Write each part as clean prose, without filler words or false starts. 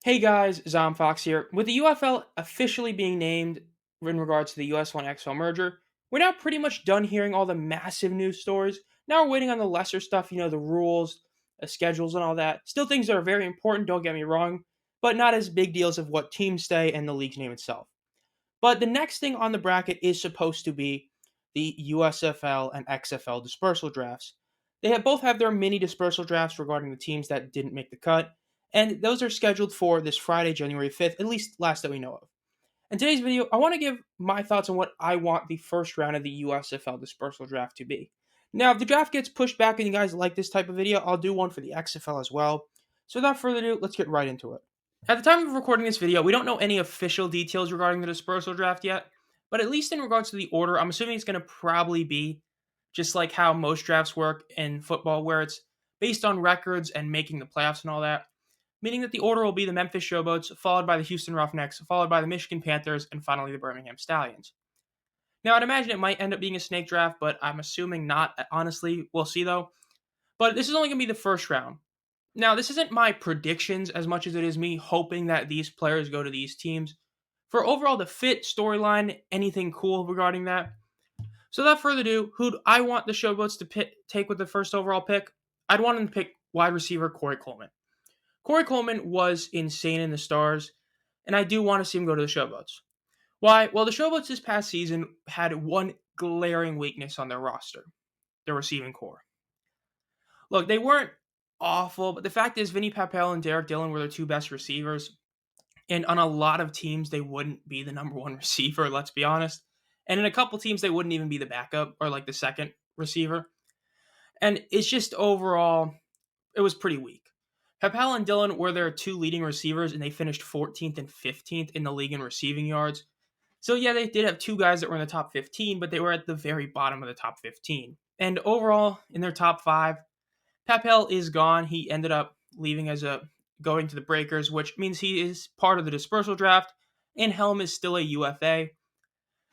Hey guys, Zom Fox here. With the UFL officially being named in regards to the US1 XL merger, we're now pretty much done hearing all the massive news stories. Now we're waiting on the lesser stuff, the rules, schedules, and all that. Still things that are very important, don't get me wrong, but not as big deals of what teams stay and the league's name itself. But the next thing on the bracket is supposed to be the USFL and XFL dispersal drafts. Both have their mini dispersal drafts regarding the teams that didn't make the cut, and those are scheduled for this Friday, January 5th, at least last that we know of. In today's video, I want to give my thoughts on what I want the first round of the USFL dispersal draft to be. Now, if the draft gets pushed back and you guys like this type of video, I'll do one for the XFL as well. So without further ado, let's get right into it. At the time of recording this video, we don't know any official details regarding the dispersal draft yet, but at least in regards to the order, I'm assuming it's going to probably be just like how most drafts work in football, where it's based on records and making the playoffs and all that, meaning that the order will be the Memphis Showboats, followed by the Houston Roughnecks, followed by the Michigan Panthers, and finally the Birmingham Stallions. Now, I'd imagine it might end up being a snake draft, but I'm assuming not. Honestly, we'll see though. But this is only going to be the first round. Now, this isn't my predictions as much as it is me hoping that these players go to these teams. For overall the fit, storyline, anything cool regarding that. So without further ado, who I want the Showboats to take with the first overall pick? I'd want them to pick wide receiver Corey Coleman. Corey Coleman was insane in the Stars, and I do want to see him go to the Showboats. Why? Well, the Showboats this past season had one glaring weakness on their roster, their receiving core. Look, they weren't awful, but the fact is Vinny Papel and Derek Dillon were their two best receivers. And on a lot of teams, they wouldn't be the number one receiver, let's be honest. And in a couple teams, they wouldn't even be the backup or like the second receiver. And it's just overall, it was pretty weak. Papel and Dillon were their two leading receivers, and they finished 14th and 15th in the league in receiving yards. So yeah, they did have two guys that were in the top 15, but they were at the very bottom of the top 15. And overall, in their top five, Papel is gone. He ended up leaving going to the Breakers, which means he is part of the dispersal draft, and Helm is still a UFA.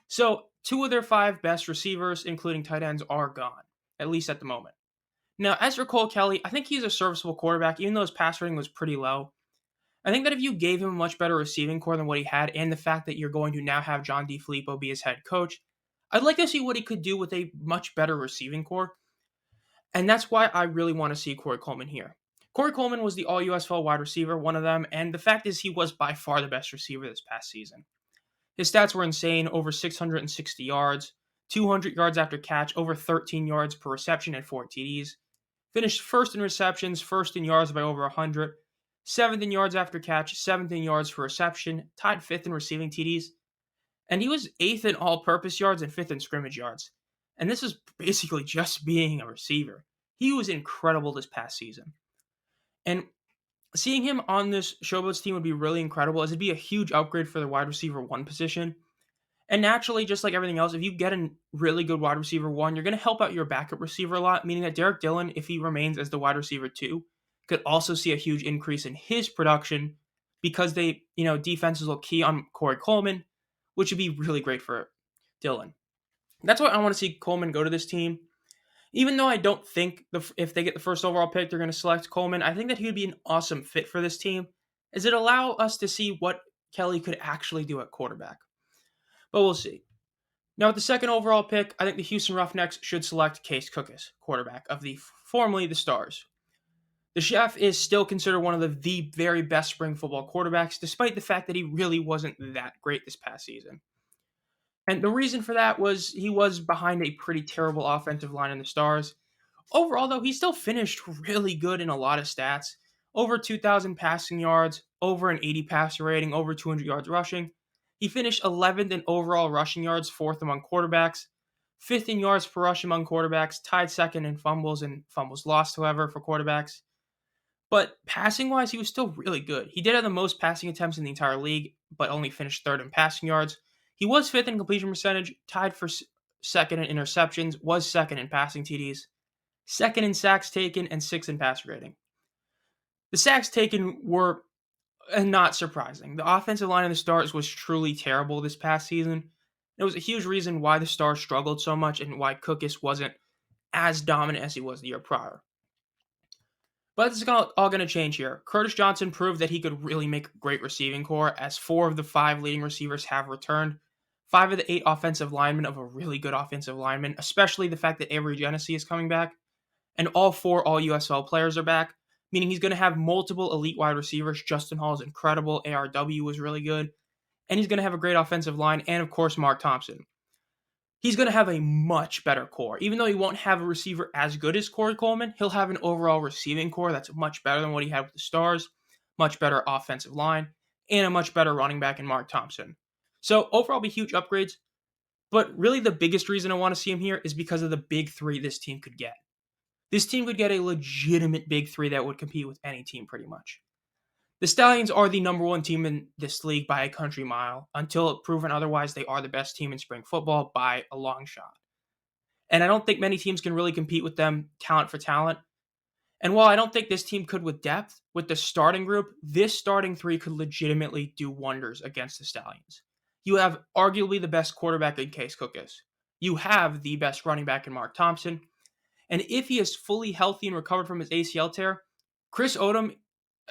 So two of their five best receivers, including tight ends, are gone, at least at the moment. Now, as for Cole Kelly, I think he's a serviceable quarterback, even though his pass rating was pretty low. I think that if you gave him a much better receiving core than what he had, and the fact that you're going to now have John DeFilippo be his head coach, I'd like to see what he could do with a much better receiving core. And that's why I really want to see Corey Coleman here. Corey Coleman was the all-USFL wide receiver, one of them, and the fact is he was by far the best receiver this past season. His stats were insane, over 660 yards, 200 yards after catch, over 13 yards per reception, and 4 TDs. Finished first in receptions, first in yards by over 100, 7th in yards after catch, 7th in yards for reception, tied 5th in receiving TDs. And he was 8th in all-purpose yards and 5th in scrimmage yards. And this is basically just being a receiver. He was incredible this past season. And seeing him on this Showboats team would be really incredible, as it'd be a huge upgrade for the wide receiver one position. And naturally, just like everything else, if you get a really good wide receiver one, you're going to help out your backup receiver a lot, meaning that Derek Dillon, if he remains as the wide receiver two, could also see a huge increase in his production because defenses will key on Corey Coleman, which would be really great for Dillon. That's why I want to see Coleman go to this team. Even though I don't think if they get the first overall pick, they're going to select Coleman, I think that he would be an awesome fit for this team, as it allow us to see what Kelly could actually do at quarterback. But we'll see. Now, with the second overall pick, I think the Houston Roughnecks should select Case Cookus, quarterback of formerly the Stars. The Chef is still considered one of the very best spring football quarterbacks, despite the fact that he really wasn't that great this past season. And the reason for that was he was behind a pretty terrible offensive line in the Stars. Overall, though, he still finished really good in a lot of stats. Over 2,000 passing yards, over an 80 passer rating, over 200 yards rushing. He finished 11th in overall rushing yards, 4th among quarterbacks, 5th in yards per rush among quarterbacks, tied second in fumbles and fumbles lost, however, for quarterbacks. But passing-wise, he was still really good. He did have the most passing attempts in the entire league, but only finished 3rd in passing yards. He was 5th in completion percentage, tied for 2nd in interceptions, was 2nd in passing TDs, 2nd in sacks taken, and 6th in passer rating. The sacks taken were not surprising. The offensive line of the Stars was truly terrible this past season. It was a huge reason why the Stars struggled so much and why Cookus wasn't as dominant as he was the year prior. But it's all going to change here. Curtis Johnson proved that he could really make a great receiving core, as 4 of the 5 leading receivers have returned. 5 of the 8 offensive linemen of a really good offensive lineman, especially the fact that Avery Genesee is coming back. And all 4 all USFL players are back, meaning he's going to have multiple elite wide receivers. Justin Hall is incredible. ARW was really good. And he's going to have a great offensive line, and of course, Mark Thompson. He's going to have a much better core. Even though he won't have a receiver as good as Corey Coleman, he'll have an overall receiving core that's much better than what he had with the Stars, much better offensive line, and a much better running back in Mark Thompson. So overall, be huge upgrades. But really, the biggest reason I want to see him here is because of the big 3 this team could get. This team could get a legitimate big 3 that would compete with any team pretty much. The Stallions are the number 1 team in this league by a country mile. Until proven otherwise, they are the best team in spring football by a long shot. And I don't think many teams can really compete with them talent for talent. And while I don't think this team could with depth, with the starting group, this starting 3 could legitimately do wonders against the Stallions. You have arguably the best quarterback in Case Cookus. You have the best running back in Mark Thompson. And if he is fully healthy and recovered from his ACL tear, Chris Odom,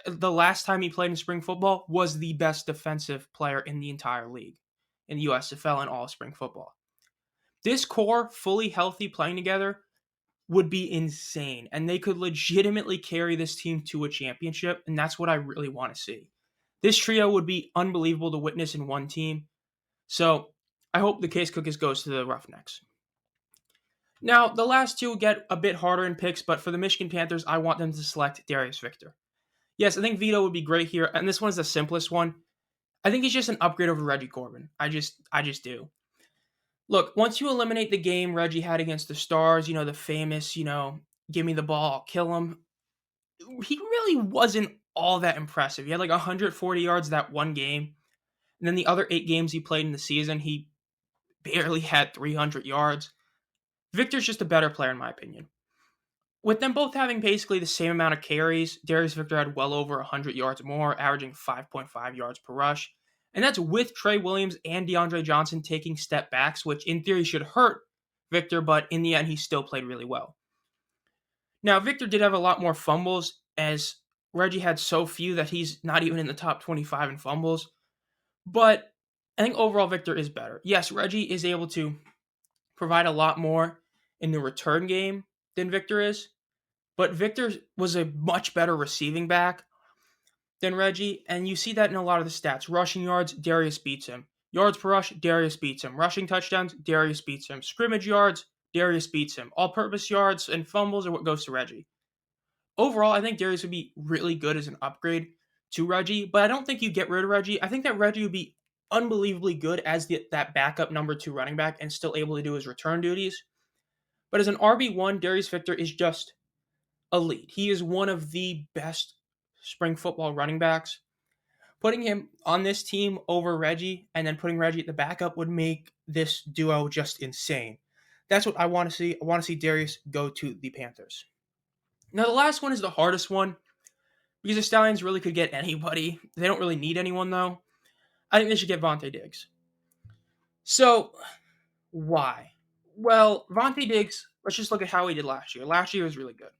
the last time he played in spring football, was the best defensive player in the entire league in the USFL and all spring football. This core, fully healthy, playing together, would be insane. And they could legitimately carry this team to a championship, and that's what I really want to see. This trio would be unbelievable to witness in one team. So I hope the Case Cookus goes to the Roughnecks. Now, the last 2 get a bit harder in picks, but for the Michigan Panthers, I want them to select Darius Victor. Yes, I think Vito would be great here, and this one's the simplest one. I think he's just an upgrade over Reggie Corbin. I just do. Look, once you eliminate the game Reggie had against the Stars, the famous, give me the ball, I'll kill him, he really wasn't all that impressive. He had like 140 yards that one game, and then the other 8 games he played in the season, he barely had 300 yards. Victor's just a better player, in my opinion. With them both having basically the same amount of carries, Darius Victor had well over 100 yards more, averaging 5.5 yards per rush. And that's with Trey Williams and DeAndre Johnson taking step backs, which in theory should hurt Victor, but in the end, he still played really well. Now, Victor did have a lot more fumbles, as Reggie had so few that he's not even in the top 25 in fumbles. But I think overall, Victor is better. Yes, Reggie is able to provide a lot more in the return game than Victor is, but Victor was a much better receiving back than Reggie, and you see that in a lot of the stats. Rushing yards, Darius beats him. Yards per rush, Darius beats him. Rushing touchdowns, Darius beats him. Scrimmage yards, Darius beats him. All-purpose yards and fumbles are what goes to Reggie. Overall, I think Darius would be really good as an upgrade to Reggie, but I don't think you get rid of Reggie. I think that Reggie would be unbelievably good as that backup number 2 running back and still able to do his return duties. But as an RB1, Darius Victor is just elite. He is one of the best spring football running backs. Putting him on this team over Reggie and then putting Reggie at the backup would make this duo just insane. That's what I want to see. I want to see Darius go to the Panthers. Now, the last one is the hardest one because the Stallions really could get anybody. They don't really need anyone, though. I think they should get Vontae Diggs. So, why? Well, Vontae Diggs, let's just look at how he did last year. Last year was really good.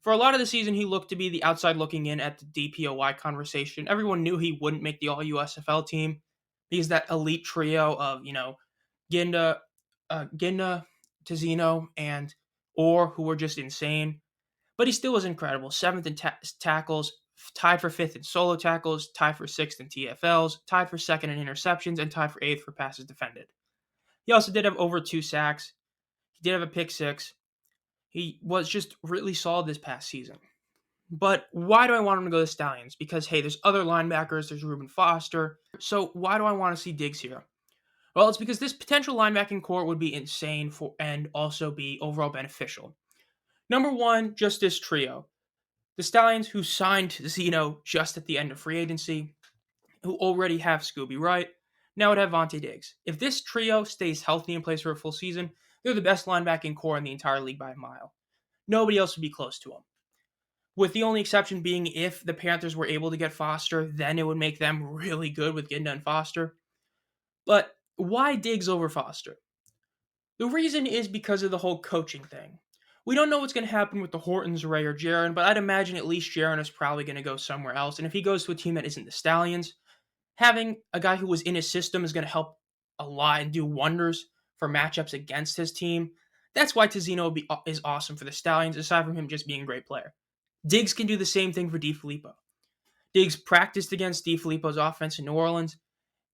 For a lot of the season, he looked to be the outside looking in at the DPOY conversation. Everyone knew he wouldn't make the All-USFL team because that elite trio of, Ginda, Tizino, and Orr, who were just insane. But he still was incredible. 7th in tackles, tied for 5th in solo tackles, tied for 6th in TFLs, tied for 2nd in interceptions, and tied for 8th for passes defended. He also did have over 2 sacks. He did have a pick 6. He was just really solid this past season. But why do I want him to go to the Stallions? Because, hey, there's other linebackers. There's Reuben Foster. So why do I want to see Diggs here? Well, it's because this potential linebacking core would be insane and also be overall beneficial. Number 1, just this trio. The Stallions, who signed Zeno just at the end of free agency, who already have Scooby Wright, now would have Vontae Diggs. If this trio stays healthy and plays for a full season, they're the best linebacking core in the entire league by a mile. Nobody else would be close to them. With the only exception being if the Panthers were able to get Foster, then it would make them really good with Ginda and Foster. But why Diggs over Foster? The reason is because of the whole coaching thing. We don't know what's going to happen with the Hortons, Ray, or Jaron, but I'd imagine at least Jaron is probably going to go somewhere else. And if he goes to a team that isn't the Stallions, having a guy who was in his system is going to help a lot and do wonders for matchups against his team. That's why Tizino is awesome for the Stallions, aside from him just being a great player. Diggs can do the same thing for DiFilippo. Diggs practiced against DiFilippo's offense in New Orleans,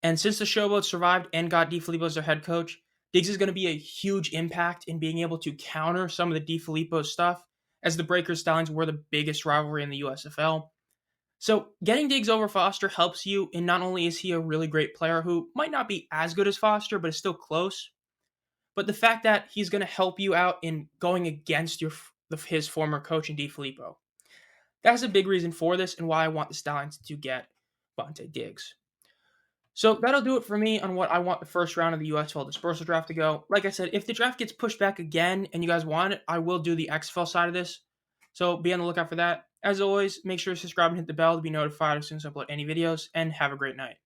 and since the Showboats survived and got DiFilippo as their head coach, Diggs is going to be a huge impact in being able to counter some of the DiFilippo stuff, as the Breakers Stallions were the biggest rivalry in the USFL. So getting Diggs over Foster helps you, and not only is he a really great player who might not be as good as Foster, but is still close, but the fact that he's going to help you out in going against his former coach in DiFilippo. That's a big reason for this and why I want the Stallions to get Vontae Diggs. So that'll do it for me on what I want the first round of the USFL Dispersal Draft to go. Like I said, if the draft gets pushed back again and you guys want it, I will do the XFL side of this. So be on the lookout for that. As always, make sure to subscribe and hit the bell to be notified as soon as I upload any videos, and have a great night.